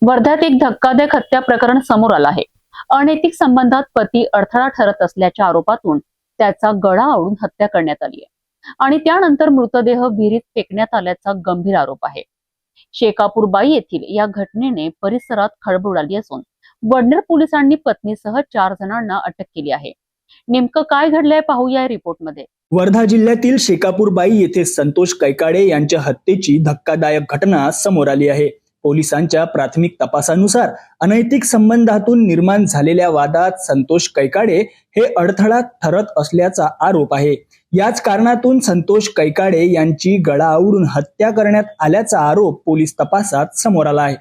वर्ध्यात एक धक्कादायक हत्या प्रकरण समोर आलं आहे। अनैतिक संबंधात पती अडथळा ठरत असल्याच्या आरोपातून त्याचा गळा आवळून हत्या करण्यात आली आहे आणि त्यानंतर मृतदेह विहिरीत फेकण्यात आल्याचा गंभीर आरोप आहे। शेकापूरबाई येथील या घटनेने परिसरात खळबळ उडाली असून वडनेर पोलिसांनी पत्नीसह 4 जणांना अटक केली आहे। नेमकं काय घडलंय पाहूया या रिपोर्टमध्ये। वर्धा जिल्ह्यातील शेकापूरबाई येथे संतोष कैकाडे यांच्या हत्येची धक्कादायक घटना समोर आली आहे। पोलिसांच्या प्राथमिक तपासानुसार अनैतिक संबंधातून निर्माण झालेल्या वादात संतोष कैकाडे हे अडथळा ठरत असल्याचा आरोप आहे। याच कारणातून संतोष कैकाडे यांची गळा आवळून हत्या करण्यात आल्याचा आरोप पोलीस तपासात समोर आला आहे।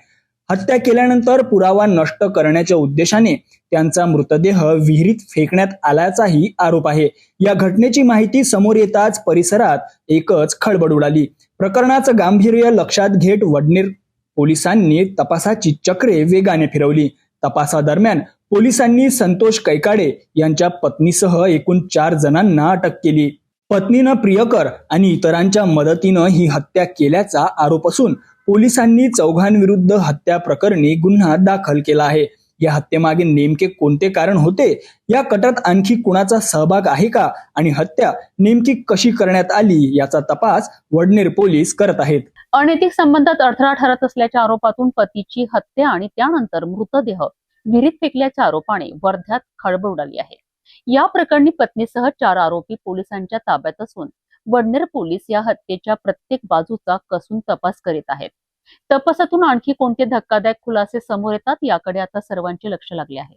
हत्या केल्यानंतर पुरावा नष्ट करण्याच्या उद्देशाने त्यांचा मृतदेह विहिरीत फेकण्यात आल्याचाही आरोप आहे। या घटनेची माहिती समोर येताच परिसरात एकच खळबळ उडाली। प्रकरणाचं गांभीर्य लक्षात घेत वडनेर पोलिसांनी तपासाची चक्रे वेगाने फिरवली। तपासादरम्यान पोलिसांनी संतोष कैकाडे यांच्या पत्नीसह एकूण 4 जणांना अटक केली। पत्नीनं प्रियकर आणि इतरांच्या मदतीनं ही हत्या केल्याचा आरोप असून पोलिसांनी चौघांविरुद्ध हत्या प्रकरणी गुन्हा दाखल केला आहे। या हत्येमागे नेमके कोणते कारण होते, या कटात आणखी कुणाचा सहभाग आहे का आणि हत्या नेमकी कशी करण्यात आली याचा तपास वडनेर पोलीस करत आहेत। अनैतिक संबंधात अडथळा ठरत असल्याच्या आरोपातून पतीची हत्या आणि त्यानंतर मृतदेह विहिरीत फेकल्याच्या आरोपाने वर्ध्यात खळबळ उडाली आहे। या प्रकरणी पत्नीसह 4 आरोपी पोलिसांच्या ताब्यात असून वडनेर पोलीस या हत्येच्या प्रत्येक बाजूचा कसून तपास करीत आहेत। तपासातून आणखी कोणते धक्कादायक खुलासे समोर येतात याकडे आता सर्वांचे लक्ष लागले आहे।